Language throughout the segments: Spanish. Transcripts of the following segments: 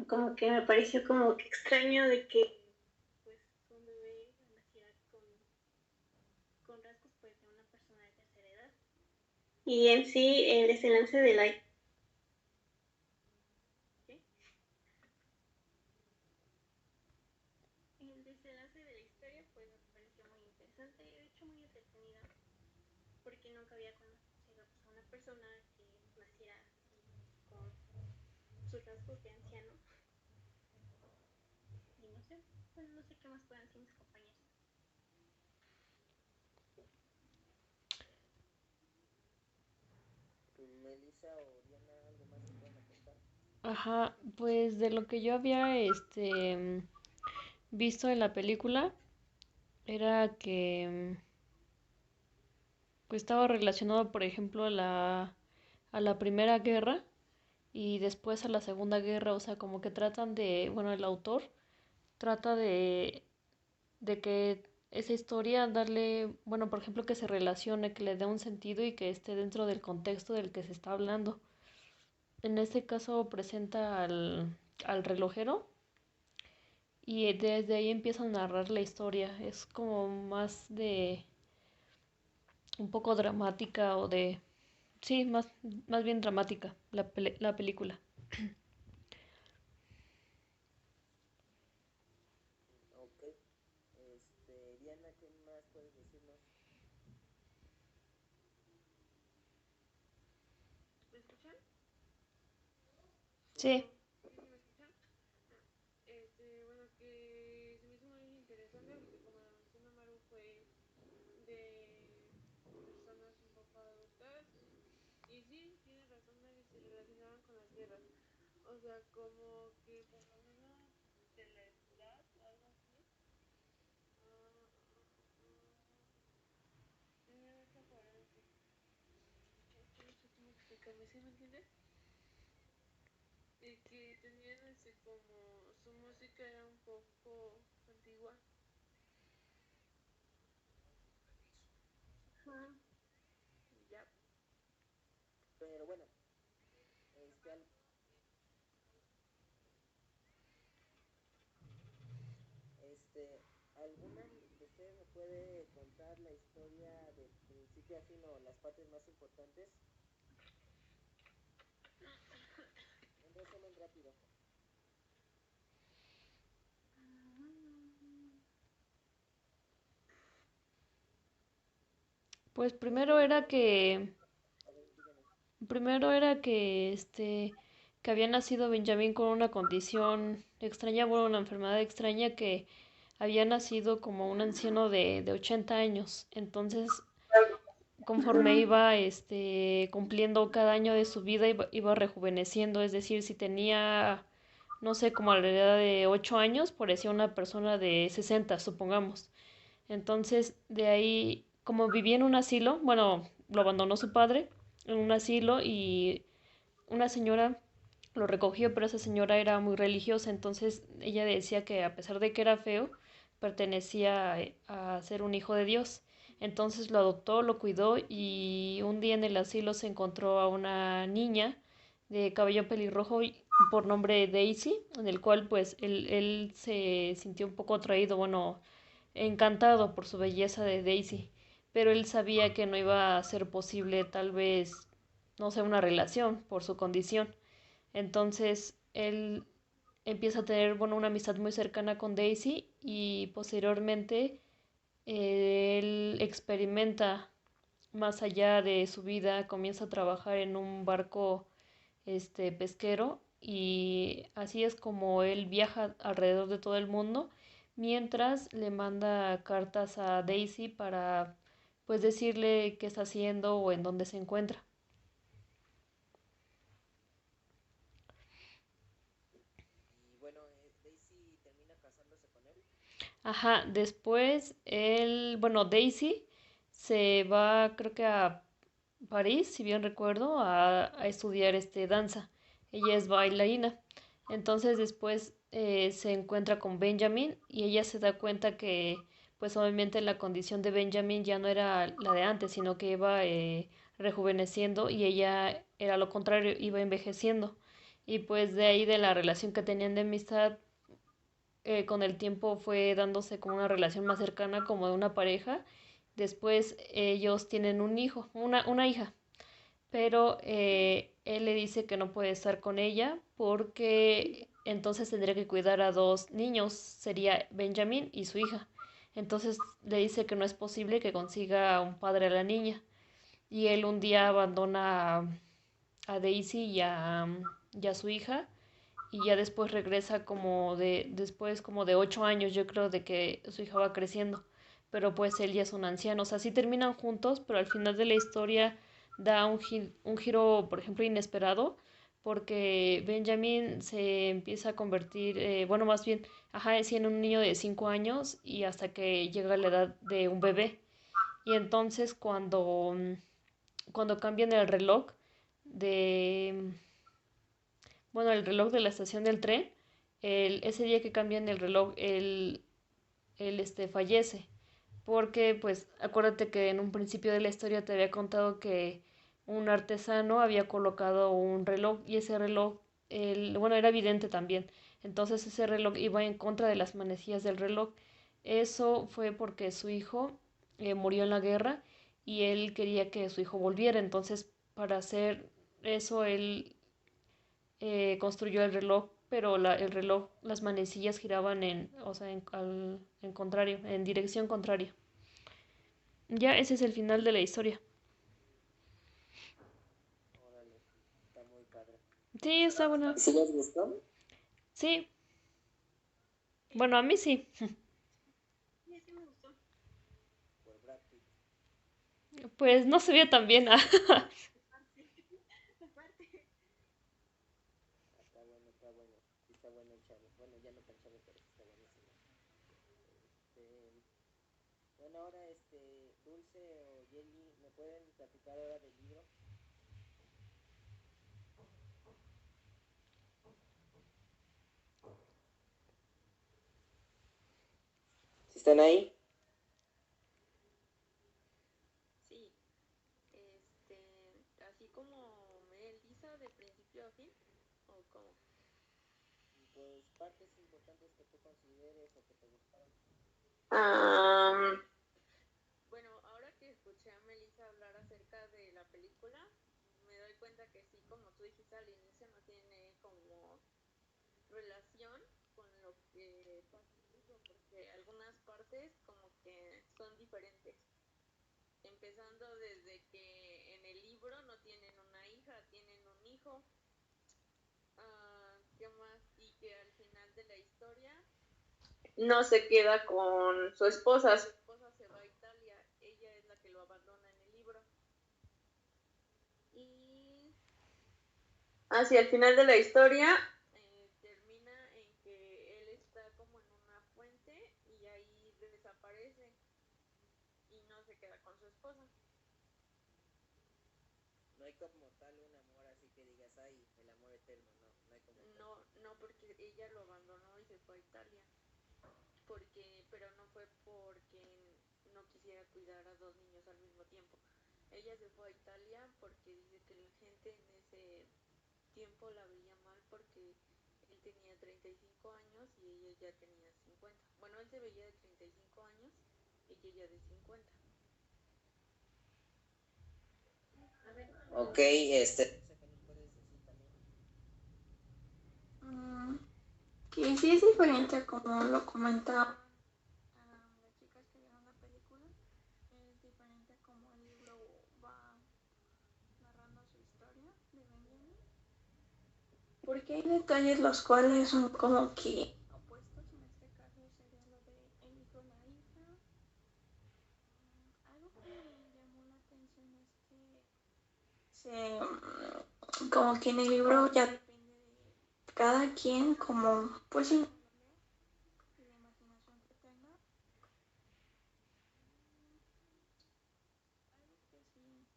Como que me pareció como que extraño de que pues un bebé naciera con rasgos pues de una persona de tercera edad. Y en sí el desenlace de la... ¿qué? El desenlace de la historia pues me pareció muy interesante y de hecho muy entretenida porque nunca había conocido pues, a una persona que naciera así con sus rasgos de anciano y no sé, pues no sé qué más puedan decir mis compañeros. Melissa o Diana, ¿algo más que puedan aportar? Ajá, pues de lo que yo había visto en la película era que pues estaba relacionado, por ejemplo, a la Primera Guerra y después a la Segunda Guerra, o sea, como que tratan de, bueno, el autor trata de que esa historia darle, bueno, por ejemplo, que se relacione, que le dé un sentido y que esté dentro del contexto del que se está hablando. En este caso presenta al relojero y desde ahí empieza a narrar la historia. Es como más de un poco dramática o de... Sí, más bien dramática la película. Ok. Diana, ¿qué más puedes decirnos? ¿Me escuchan? Sí, ¿Sí, sí me escuchan? Ah, bueno, que se me hizo muy interesante porque como lo menciona Maru fue de personas un poco adultas y sí, tiene razón de que se relacionaban con las guerras. O sea, como que por lo menos de la edad, algo así. Tiene mucha coherencia. Es que no sé cómo explicarme, ¿sí me entiendes? Y que tenían como su música era un poco antigua. Ajá. Ya. Pero bueno, este, al- ¿alguna de ustedes me puede contar la historia del principio a fin o las partes más importantes? Un resumen rápido. pues A ver, díganme. primero era que que había nacido Benjamín con una condición extraña, bueno, una enfermedad extraña que había nacido como un anciano de 80 años. Entonces, conforme iba cumpliendo cada año de su vida, iba rejuveneciendo. Es decir, si tenía, no sé, como a la edad de 8 años, parecía una persona de 60 supongamos. Entonces, de ahí, como vivía en un asilo, bueno, lo abandonó su padre en un asilo y una señora lo recogió, pero esa señora era muy religiosa, entonces ella decía que a pesar de que era feo, pertenecía a ser un hijo de Dios. Entonces lo adoptó, lo cuidó y un día en el asilo se encontró a una niña de cabello pelirrojo por nombre Daisy, en el cual pues él se sintió un poco atraído, bueno, encantado por su belleza de Daisy, pero él sabía que no iba a ser posible tal vez, no sé, una relación por su condición. Entonces él empieza a tener, bueno, una amistad muy cercana con Daisy y posteriormente él experimenta más allá de su vida, comienza a trabajar en un barco pesquero y así es como él viaja alrededor de todo el mundo mientras le manda cartas a Daisy para pues decirle qué está haciendo o en dónde se encuentra. Y bueno, Daisy termina casándose con él. Ajá, después él, bueno, Daisy se va creo que a París, si bien recuerdo, a estudiar danza. Ella es bailarina. Entonces después se encuentra con Benjamin y ella se da cuenta que pues obviamente la condición de Benjamin ya no era la de antes, sino que iba rejuveneciendo y ella era lo contrario, iba envejeciendo. y pues de ahí de la relación que tenían de amistad, con el tiempo fue dándose como una relación más cercana, como de una pareja. Después ellos tienen un hijo, una hija, pero él le dice que no puede estar con ella porque entonces tendría que cuidar a dos niños, sería Benjamin y su hija. Entonces le dice que no es posible que consiga un padre a la niña. Y él un día abandona a Daisy y a su hija, y ya después regresa después como de 8 años, yo creo, de que su hija va creciendo, pero pues él ya es un anciano. O sea, sí terminan juntos, pero al final de la historia da un giro, por ejemplo, inesperado, porque Benjamin se empieza a convertir, bueno, más bien, ajá, sí, en un niño de 5 años, y hasta que llega a la edad de un bebé. Y entonces cuando cambian el reloj de, bueno, el reloj de la estación del tren, ese día que cambian el reloj, él fallece. Porque, pues, acuérdate que en un principio de la historia te había contado que un artesano había colocado un reloj, y ese reloj, bueno, era evidente también. Entonces ese reloj iba en contra de las manecillas del reloj. Eso fue porque su hijo murió en la guerra, y él quería que su hijo volviera. Entonces, para hacer eso, él construyó el reloj, pero el reloj, las manecillas giraban o sea, en contrario, en dirección contraria. Ya, ese es el final de la historia. Órale, está muy padre. Sí, está bueno. ¿Y si les gustó? Sí, bueno, a mí sí. Sí, sí me gustó. Por Brad Pitt. Pues no se veía tan bien. Aparte, aparte. Está bueno, está bueno. Sí está bueno el chavo. Bueno, ya no tan chavo, pero sí está buenísimo. Este, bueno, ahora Dulce o Jelly, ¿me pueden platicar ahora del libro? ¿Sí están ahí? Sí, así como Melissa de principio a fin, o como. Pues partes importantes que tú consideres o que te gustaron. Um, bueno, ahora que escuché a Melissa hablar acerca de la película, me doy cuenta que sí, como tú dijiste al inicio, no tiene como relación con lo que pasa en el libro, porque algunas partes como que son diferentes. Empezando desde que en el libro no tienen una hija, tienen un hijo. ¿Qué más? Y que al final de la historia no se queda con su esposa se va a Italia, ella es la que lo abandona en el libro. Y hacia el final de la historia termina en que él está como en una fuente y ahí desaparece y no se queda con su esposa. No hay como tal un amor así que digas, ay, el amor eterno, no, no hay como tal. No, no, porque ella lo abandonó y se fue a Italia. Pero no fue porque no quisiera cuidar a dos niños al mismo tiempo. Ella se fue a Italia porque dice que la gente en ese tiempo la veía mal porque él tenía 35 años y ella ya tenía 50. Bueno, él se veía de 35 años, ella ya de 50. Ok, ¿qué nos puedes decir también? Mm, que sí es diferente como lo comentaban las chicas que vieron la película. Es diferente como el libro va narrando su historia de Benjamin. Porque hay detalles los cuales son como que opuestos. En este caso sería lo de el hijo y la hija. Algo que me llamó la atención es que como que en el libro ya depende de cada quien, como pues si no lo lee y la imaginación que tenga. Algo que sí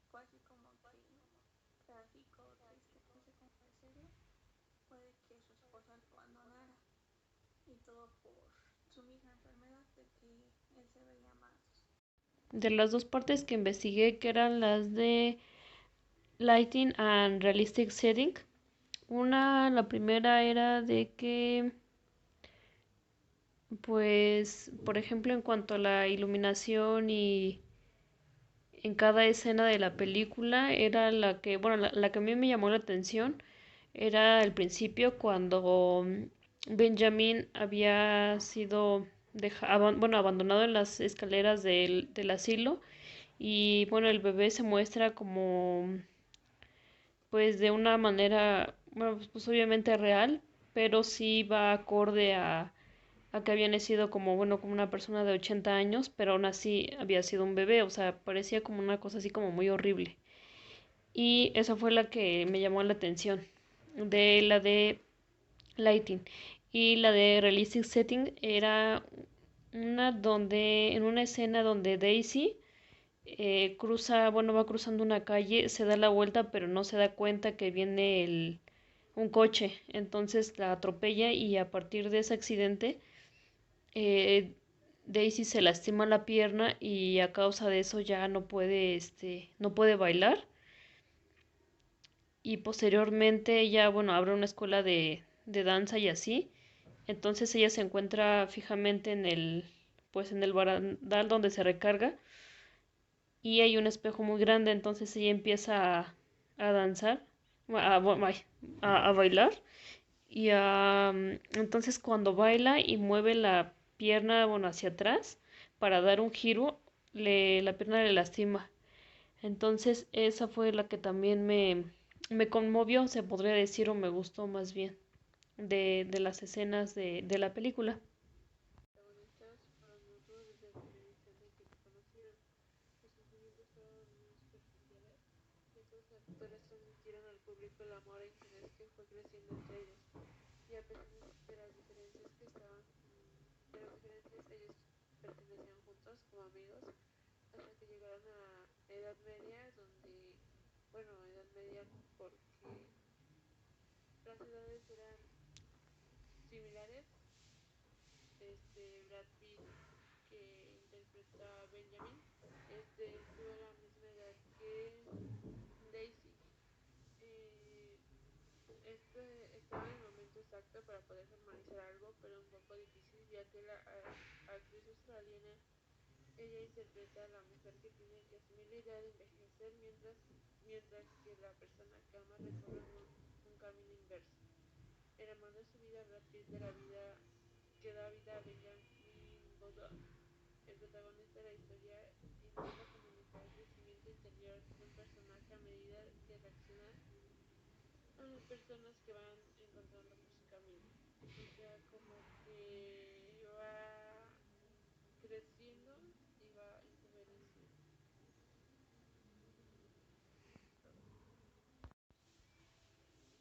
fue así como que trágico, triste, no sé cómo decirlo, fue de que su esposa lo abandonara y todo por su misma enfermedad, de que él se veía más. De las dos partes que investigué, que eran las de Lighting and Realistic Setting, La primera era de que, pues, por ejemplo, en cuanto a la iluminación y en cada escena de la película, era la que, bueno, la que a mí me llamó la atención era al principio cuando Benjamin había sido bueno, abandonado en las escaleras del asilo y bueno, el bebé se muestra como pues de una manera, bueno, pues obviamente real, pero sí va acorde a que había nacido como, bueno, como una persona de 80 años, pero aún así había sido un bebé, o sea, parecía como una cosa así como muy horrible. Y esa fue la que me llamó la atención, de la de Lighting. Y la de Realistic Setting era una donde, en una escena donde Daisy cruza, bueno, va cruzando una calle, se da la vuelta, pero no se da cuenta que viene un coche, entonces la atropella y a partir de ese accidente, eh, Daisy se lastima la pierna y a causa de eso ya no puede, no puede bailar y posteriormente ella, bueno, abre una escuela de danza y así, entonces ella se encuentra fijamente pues en el barandal donde se recarga y hay un espejo muy grande, entonces ella empieza a danzar, a bailar y entonces cuando baila y mueve la pierna, bueno, hacia atrás para dar un giro, la pierna le lastima. Entonces esa fue la que también me conmovió, se podría decir, o me gustó más bien, de las escenas de la película. Protagonistas fueron mutuos desde el primer instante en que se conocieron. Los sentimientos fueron muy superficiales y estos actores transmitieron al público el amor e interés que fue creciendo entre ellos. Y a pesar de las diferencias ellos pertenecían juntos como amigos hasta que llegaron a Edad Media, donde, bueno, Edad Media porque las edades eran similares. Brad Pitt, que interpreta a Benjamin, tuvo la misma edad que Daisy. Eh, estaba en el momento exacto para poder formalizar algo, pero un poco difícil, ya que la actriz australiana, ella interpreta a la mujer que tiene que asumir la idea de envejecer mientras que la persona que ama recorre un camino inverso. El amor de su vida, Brad Pitt de la vida que da vida a Benjamin Button, el protagonista de la historia, intenta comunicar el crecimiento interior de un personaje a medida que reacciona a las personas que van encontrando por su camino. O sea, como que va creciendo y va enjuveneciendo.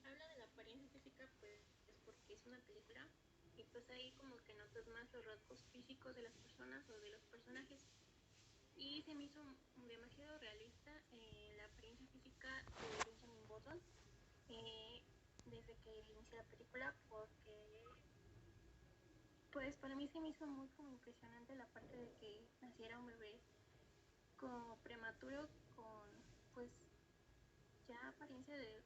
Habla de la apariencia física, pues porque es una película y pues ahí como que notas más los rasgos físicos de las personas o de los personajes. Y se me hizo demasiado realista la apariencia física de Benjamin Button eh, desde que inició la película, porque pues para mí se me hizo muy como impresionante la parte de que naciera un bebé como prematuro con pues ya apariencia de